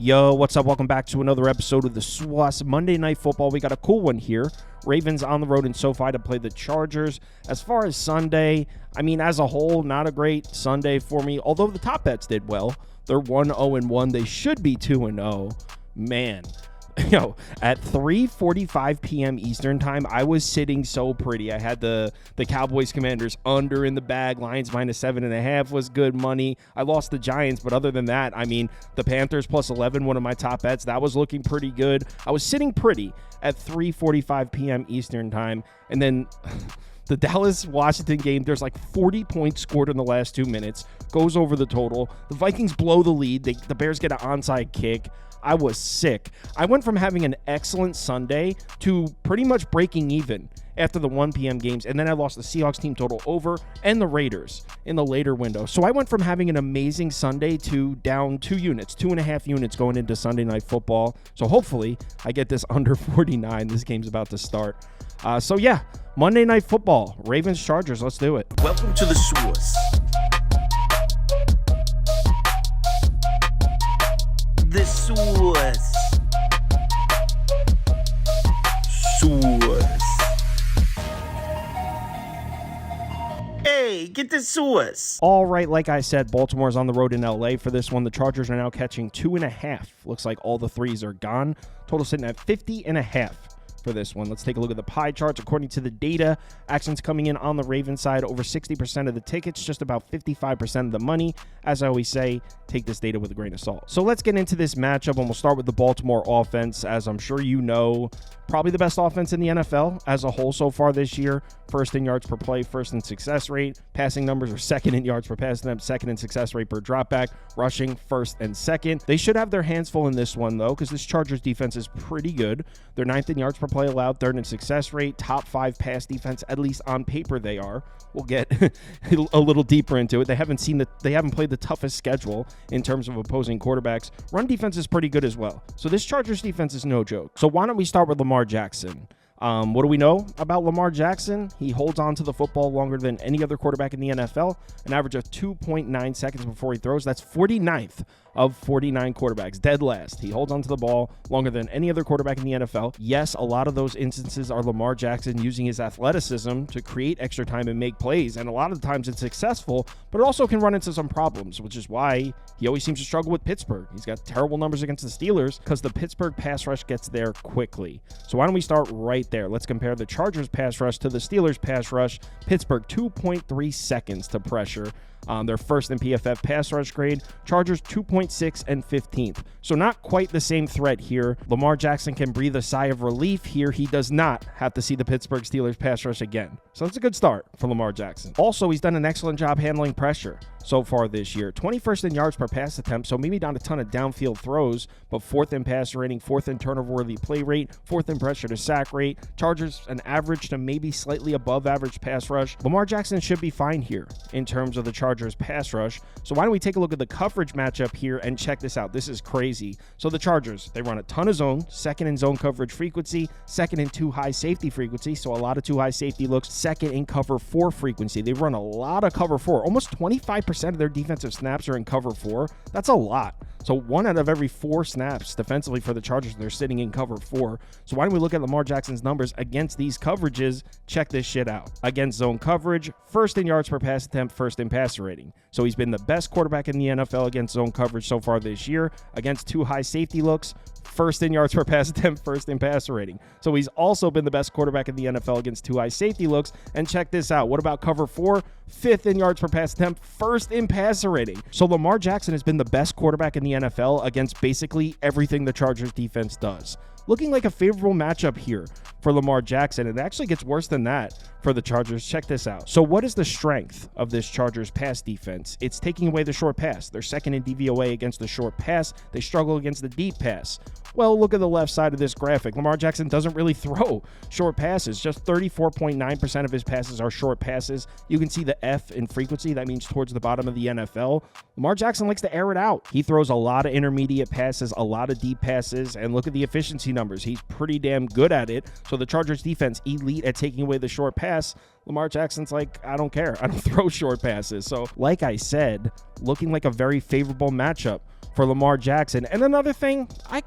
Yo, what's up? Welcome back to another episode of the SWAS Monday Night Football. We got a cool one here. Ravens on the road in SoFi to play the Chargers. As far as Sunday, as a whole, not a great Sunday for me. Although the top bets did well. They're 1-0-1. They should be 2-0. Man. At 3:45 p.m. Eastern time, I was sitting so pretty. I had the Cowboys Commanders under in the bag. Lions -7.5 was good money. I lost the Giants, but other than that, the Panthers +11, one of my top bets, that was looking pretty good. I was sitting pretty at 3:45 p.m. Eastern time, and then the Dallas-Washington game, there's like 40 points scored in the last 2 minutes, goes over the total. The Vikings blow the lead. The Bears get an onside kick. I was sick. I went from having an excellent Sunday to pretty much breaking even after the 1 p.m. games, and then I lost the Seahawks team total over and the Raiders in the later window. So I went from having an amazing Sunday to down 2.5 units going into Sunday Night Football. So hopefully I get this under 49. This game's about to start. Monday Night Football, Ravens-Chargers. Let's do it. Welcome to the SWAS. The SWAS. Hey, get the SWAS. All right, like I said, Baltimore's on the road in LA for this one. The Chargers are now catching 2.5. Looks like all the threes are gone. Total sitting at 50.5. For this one. Let's take a look at the pie charts. According to the data, action's coming in on the Ravens side, over 60% of the tickets, just about 55% of the money. As I always say, take this data with a grain of salt. So let's get into this matchup, and we'll start with the Baltimore offense. As I'm sure you know, probably the best offense in the NFL as a whole so far this year. First in yards per play, first in success rate. Passing numbers are second in yards per pass attempt, second in success rate per dropback. Rushing, first and second. They should have their hands full in this one, though, because this Chargers defense is pretty good. They're ninth in yards per play allowed, third in success rate, top 5 pass defense, at least on paper they are. We'll get a little deeper into it. They haven't played the toughest schedule in terms of opposing quarterbacks. Run defense is pretty good as well. So this Chargers defense is no joke. So why don't we start with Lamar Jackson? What do we know about Lamar Jackson? He holds on to the football longer than any other quarterback in the NFL, an average of 2.9 seconds before he throws. That's 49th of 49 quarterbacks, dead last. He holds onto the ball longer than any other quarterback in the NFL. Yes, a lot of those instances are Lamar Jackson using his athleticism to create extra time and make plays, and a lot of the times it's successful, but it also can run into some problems, which is why he always seems to struggle with Pittsburgh. He's got terrible numbers against the Steelers because the Pittsburgh pass rush gets there quickly. So why don't we start right there? Let's compare the Chargers pass rush to the Steelers pass rush. Pittsburgh, 2.3 seconds to pressure. They're first in PFF pass rush grade. Chargers 2.6 and 15th. So not quite the same threat here. Lamar Jackson can breathe a sigh of relief here. He does not have to see the Pittsburgh Steelers pass rush again. So that's a good start for Lamar Jackson. Also, he's done an excellent job handling pressure so far this year. 21st in yards per pass attempt, so maybe not a ton of downfield throws, but 4th in passer rating, 4th in turnover-worthy play rate, 4th in pressure to sack rate. Chargers an average to maybe slightly above average pass rush. Lamar Jackson should be fine here in terms of the Chargers pass rush. So why don't we take a look at the coverage matchup here and check this out. This is crazy. So the Chargers, they run a ton of zone, second in zone coverage frequency, second in too high safety frequency, so a lot of too high safety looks, second in cover 4 frequency. They run a lot of cover 4. Almost 25% of their defensive snaps are in cover 4. That's a lot. So 1 out of every 4 snaps defensively for the Chargers, they're sitting in cover 4. So why don't we look at Lamar Jackson's numbers against these coverages? Check this shit out. Against zone coverage, first in yards per pass attempt, first in passer rating. So he's been the best quarterback in the NFL against zone coverage so far this year. Against too high safety looks, first in yards per pass attempt, first in passer rating. So he's also been the best quarterback in the NFL against too high safety looks. And check this out. What about cover 4? 5th in yards per pass attempt, first in passer rating. So Lamar Jackson has been the best quarterback in the NFL against basically everything the Chargers defense does. Looking like a favorable matchup here for Lamar Jackson. It actually gets worse than that for the Chargers. Check this out. So what is the strength of this Chargers pass defense? It's taking away the short pass. They're second in DVOA against the short pass. They struggle against the deep pass. Well, look at the left side of this graphic. Lamar Jackson doesn't really throw short passes. Just 34.9% of his passes are short passes. You can see the F in frequency. That means towards the bottom of the NFL. Lamar Jackson likes to air it out. He throws a lot of intermediate passes, a lot of deep passes, and look at the efficiency numbers. He's pretty damn good at it. So the Chargers defense, elite at taking away the short pass. Lamar Jackson's like, I don't care. I don't throw short passes. So like I said, looking like a very favorable matchup for Lamar Jackson. And another thing, I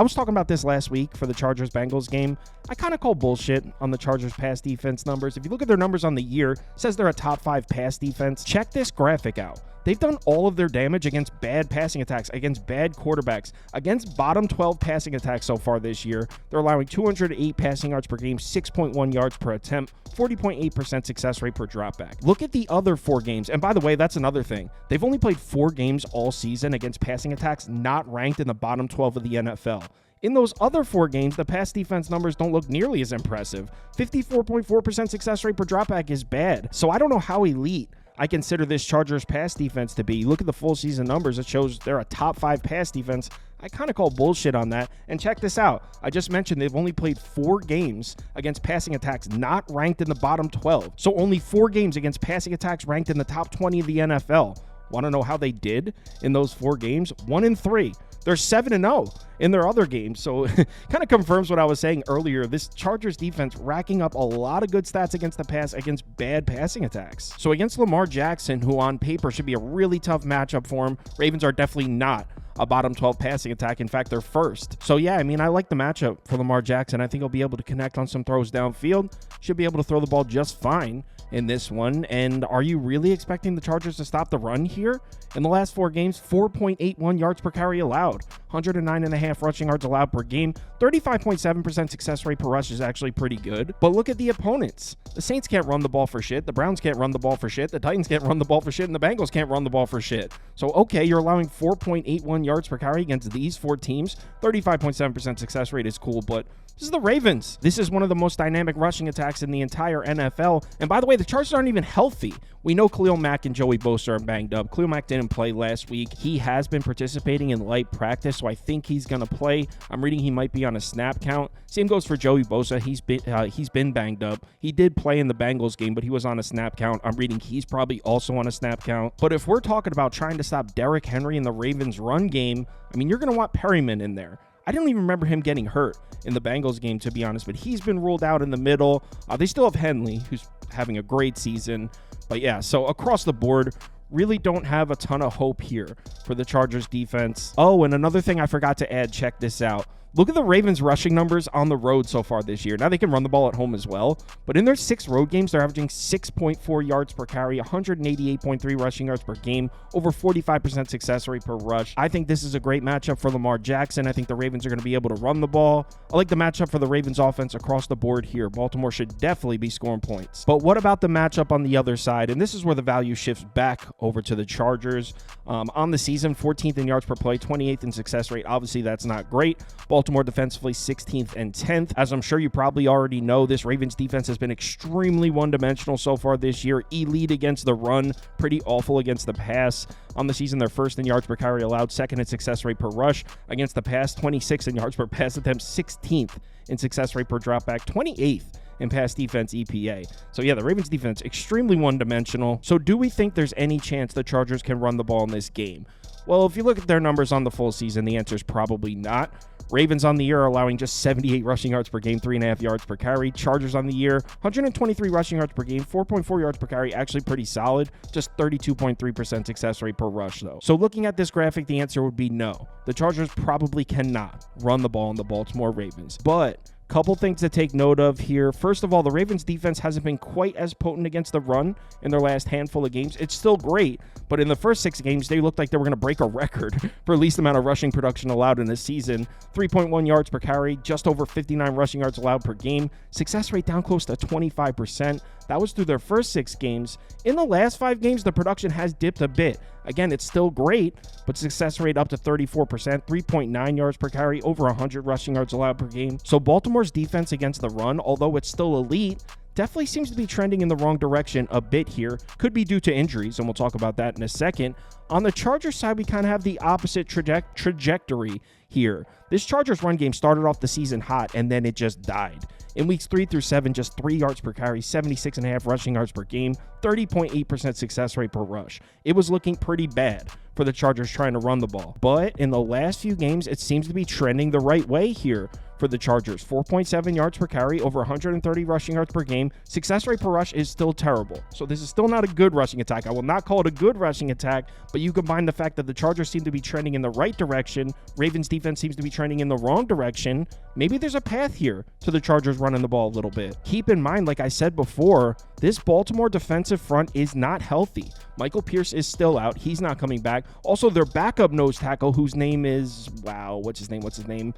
was talking about this last week for the Chargers-Bengals game. I kind of call bullshit on the Chargers pass defense numbers. If you look at their numbers on the year, it says they're a top 5 pass defense. Check this graphic out. They've done all of their damage against bad passing attacks, against bad quarterbacks, against bottom 12 passing attacks so far this year. They're allowing 208 passing yards per game, 6.1 yards per attempt, 40.8% success rate per dropback. Look at the other 4 games. And by the way, that's another thing. They've only played 4 games all season against passing attacks not ranked in the bottom 12 of the NFL. In those other 4 games, the pass defense numbers don't look nearly as impressive. 54.4% success rate per dropback is bad. So I don't know how elite I consider this Chargers pass defense to be. Look at the full season numbers. It shows they're a top 5 pass defense. I kind of call bullshit on that. And check this out. I just mentioned they've only played 4 games against passing attacks not ranked in the bottom 12. So only 4 games against passing attacks ranked in the top 20 of the NFL. Want to know how they did in those 4 games? 1-3. They're 7-0 in their other games. So kind of confirms what I was saying earlier. This Chargers defense racking up a lot of good stats against the pass against bad passing attacks. So against Lamar Jackson, who on paper should be a really tough matchup for him, Ravens are definitely not a bottom 12 passing attack. In fact, they're first. So yeah, I mean, I like the matchup for Lamar Jackson. I think he'll be able to connect on some throws downfield. Should be able to throw the ball just fine in this one. And are you really expecting the Chargers to stop the run here? In the last 4 games, 4.81 yards per carry allowed, 109.5 rushing yards allowed per game, 35.7% success rate per rush is actually pretty good. But look at the opponents. The Saints can't run the ball for shit. The Browns can't run the ball for shit. The Titans can't run the ball for shit. And the Bengals can't run the ball for shit. So, okay, you're allowing 4.81 yards per carry against these 4 teams. 35.7% success rate is cool, but this is the Ravens. This is one of the most dynamic rushing attacks in the entire NFL. And by the way, the Chargers aren't even healthy. We know Khalil Mack and Joey Bosa are banged up. Khalil Mack didn't play last week. He has been participating in light practice, so I think he's going to play. I'm reading he might be on a snap count. Same goes for Joey Bosa. He's been banged up. He did play in the Bengals game, but he was on a snap count. I'm reading he's probably also on a snap count. But if we're talking about trying to stop Derrick Henry in the Ravens run game, I mean, you're going to want Perryman in there. I don't even remember him getting hurt in the Bengals game, to be honest, but he's been ruled out in the middle. They still have Henley, who's having a great season. But yeah, so across the board, really don't have a ton of hope here for the Chargers defense. Oh, and another thing I forgot to add, check this out. Look at the Ravens rushing numbers on the road so far this year. Now they can run the ball at home as well, but in their 6 road games, they're averaging 6.4 yards per carry, 188.3 rushing yards per game, over 45% success rate per rush. I think this is a great matchup for Lamar Jackson. I think the Ravens are going to be able to run the ball. I like the matchup for the Ravens offense across the board here. Baltimore should definitely be scoring points. But what about the matchup on the other side? And this is where the value shifts back over to the Chargers. On the season, 14th in yards per play, 28th in success rate. Obviously, that's not great. Baltimore defensively 16th and 10th. As I'm sure you probably already know, this Ravens defense has been extremely one-dimensional so far this year. Elite against the run, pretty awful against the pass. On the season, they're first in yards per carry allowed, second in success rate per rush. Against the pass, 26th in yards per pass attempt, 16th in success rate per dropback, 28th in pass defense EPA. So yeah, the Ravens defense extremely one-dimensional. So do we think there's any chance the Chargers can run the ball in this game? Well, if you look at their numbers on the full season, the answer is probably not. Ravens on the year are allowing just 78 rushing yards per game, 3.5 yards per carry. Chargers on the year, 123 rushing yards per game, 4.4 yards per carry, actually pretty solid. Just 32.3% success rate per rush, though. So looking at this graphic, the answer would be no. The Chargers probably cannot run the ball in the Baltimore Ravens. But couple things to take note of here. First of all, the Ravens defense hasn't been quite as potent against the run in their last handful of games. It's still great, but in the first 6 games, they looked like they were going to break a record for least amount of rushing production allowed in this season. 3.1 yards per carry, just over 59 rushing yards allowed per game. Success rate down close to 25%. That was through their first 6 games. In the last 5 games, the production has dipped a bit. Again, it's still great, but success rate up to 34%, 3.9 yards per carry, over 100 rushing yards allowed per game. So Baltimore's defense against the run, although it's still elite, definitely seems to be trending in the wrong direction a bit here. Could be due to injuries, and we'll talk about that in a second. On the Chargers side, we kind of have the opposite trajectory here. This Chargers run game started off the season hot, and then it just died. In weeks 3 through 7, just 3 yards per carry, 76.5 rushing yards per game, 30.8% success rate per rush. It was looking pretty bad for the Chargers trying to run the ball. But in the last few games, it seems to be trending the right way here for the Chargers. 4.7 yards per carry, over 130 rushing yards per game. Success rate per rush is still terrible. So this is still not a good rushing attack. I will not call it a good rushing attack, but you combine the fact that the Chargers seem to be trending in the right direction, Ravens defense seems to be trending in the wrong direction. Maybe there's a path here to the Chargers running the ball a little bit. Keep in mind, like I said before, this Baltimore defensive front is not healthy. Michael Pierce is still out. He's not coming back. Also, their backup nose tackle, whose name is, what's his name?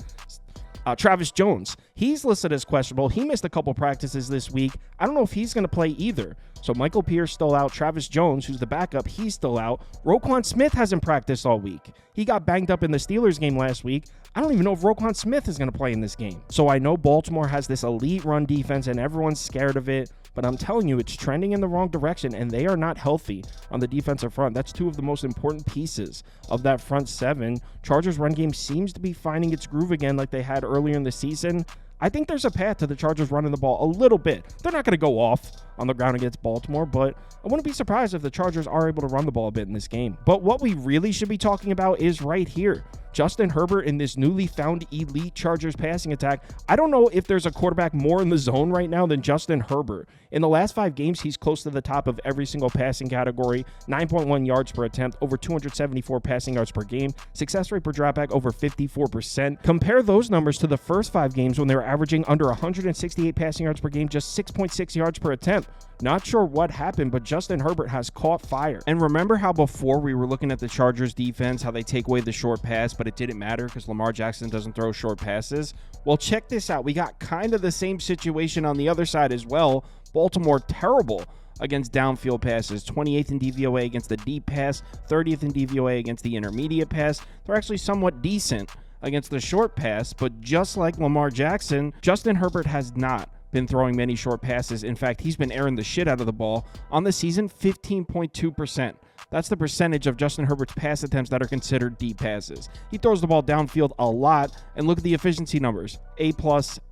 Travis Jones. He's listed as questionable. He missed a couple practices this week. I don't know if he's going to play either. So Michael Pierce still out. Travis Jones, who's the backup, he's still out. Roquan Smith hasn't practiced all week. He got banged up in the Steelers game last week. I don't even know if Roquan Smith is going to play in this game. So I know Baltimore has this elite run defense and everyone's scared of it, but I'm telling you, it's trending in the wrong direction and they are not healthy on the defensive front. That's two of the most important pieces of that front seven. Chargers run game seems to be finding its groove again like they had earlier in the season. I think there's a path to the Chargers running the ball a little bit. They're not going to go off on the ground against Baltimore, but I wouldn't be surprised if the Chargers are able to run the ball a bit in this game. But what we really should be talking about is right here. Justin Herbert in this newly found elite Chargers passing attack. I don't know if there's a quarterback more in the zone right now than Justin Herbert. In the last 5 games, he's close to the top of every single passing category. 9.1 yards per attempt, over 274 passing yards per game. Success rate per dropback, over 54%. Compare those numbers to the first 5 games when they were averaging under 168 passing yards per game, just 6.6 yards per attempt. Not sure what happened, but Justin Herbert has caught fire. And remember how before we were looking at the Chargers defense, how they take away the short pass, but it didn't matter because Lamar Jackson doesn't throw short passes? Well, check this out. We got kind of the same situation on the other side as well. Baltimore terrible against downfield passes, 28th in DVOA against the deep pass, 30th in DVOA against the intermediate pass. They're actually somewhat decent against the short pass, but just like Lamar Jackson, Justin Herbert has not been throwing many short passes. In fact, he's been airing the shit out of the ball. On the season, 15.2%. That's the percentage of Justin Herbert's pass attempts that are considered deep passes. He throws the ball downfield a lot, and look at the efficiency numbers. A+,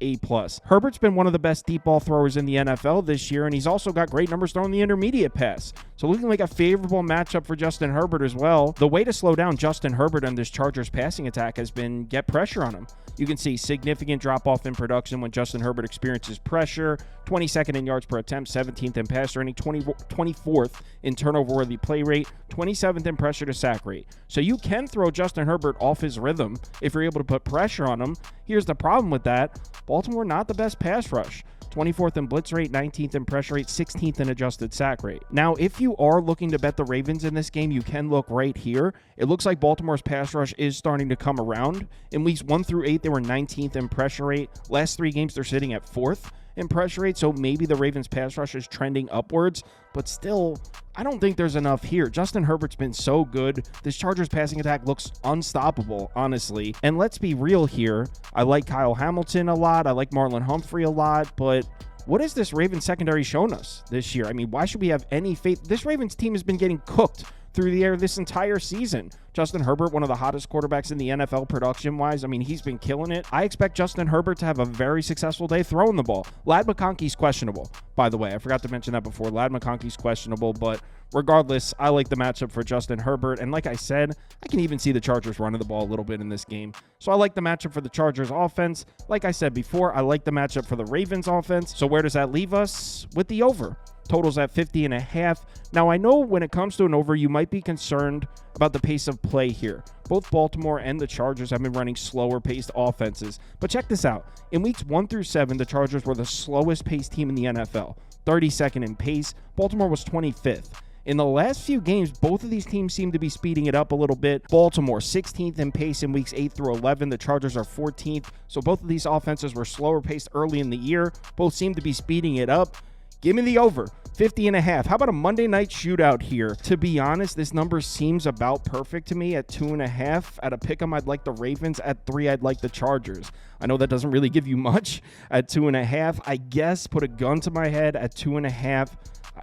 A+. Herbert's been one of the best deep ball throwers in the NFL this year, and he's also got great numbers throwing the intermediate pass. So looking like a favorable matchup for Justin Herbert as well. The way to slow down Justin Herbert and this Chargers passing attack has been get pressure on him. You can see significant drop-off in production when Justin Herbert experiences pressure. 22nd in yards per attempt, 17th in pass rating, 24th in turnover-worthy play rate, 27th in pressure to sack rate. So you can throw Justin Herbert off his rhythm if you're able to put pressure on him. Here's the problem with that. Baltimore not the best pass rush. 24th in blitz rate, 19th in pressure rate, 16th in adjusted sack rate. Now, if you are looking to bet the Ravens in this game, you can look right here. It looks like Baltimore's pass rush is starting to come around. In weeks 1 through 8, they were 19th in pressure rate. Last 3 games, they're sitting at 4th in pressure rate, so maybe the Ravens pass rush is trending upwards, but still, I don't think there's enough here. Justin Herbert's been so good. This Chargers passing attack looks unstoppable, honestly. And let's be real here. I like Kyle Hamilton a lot. I like Marlon Humphrey a lot, but what has this Ravens secondary shown us this year? I mean, why should we have any faith? This Ravens team has been getting cooked through the air this entire season. Justin Herbert, one of the hottest quarterbacks in the NFL production-wise. I mean, he's been killing it. I expect Justin Herbert to have a very successful day throwing the ball. Ladd McConkey's questionable, by the way. I forgot to mention that before. Ladd McConkey's questionable, but regardless, I like the matchup for Justin Herbert. And like I said, I can even see the Chargers running the ball a little bit in this game. So I like the matchup for the Chargers offense. Like I said before, I like the matchup for the Ravens offense. So where does that leave us? With the over. Totals at 50.5. Now, I know when it comes to an over, you might be concerned about the pace of play here. Both Baltimore and the Chargers have been running slower-paced offenses. But check this out. In weeks 1 through 7, the Chargers were the slowest-paced team in the NFL. 32nd in pace. Baltimore was 25th. In the last few games, both of these teams seem to be speeding it up a little bit. Baltimore, 16th in pace in weeks 8 through 11. The Chargers are 14th. So both of these offenses were slower-paced early in the year. Both seem to be speeding it up. Give me the over, 50.5. How about a Monday night shootout here? To be honest, this number seems about perfect to me at 2.5. At a pick'em, I'd like the Ravens. At 3, I'd like the Chargers. I know that doesn't really give you much at 2.5. I guess put a gun to my head at 2.5.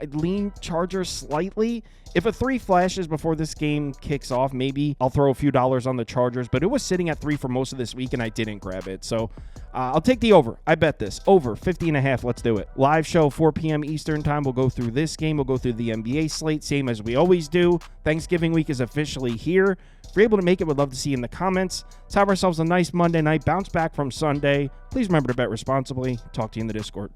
I'd lean Chargers slightly. If a 3 flashes before this game kicks off, maybe I'll throw a few dollars on the Chargers, but it was sitting at 3 for most of this week, and I didn't grab it. So I'll take the over. I bet this. Over 50.5. Let's do it. Live show, 4 p.m. Eastern time. We'll go through this game. We'll go through the NBA slate, same as we always do. Thanksgiving week is officially here. If you're able to make it, we'd love to see you in the comments. Let's have ourselves a nice Monday night. Bounce back from Sunday. Please remember to bet responsibly. Talk to you in the Discord.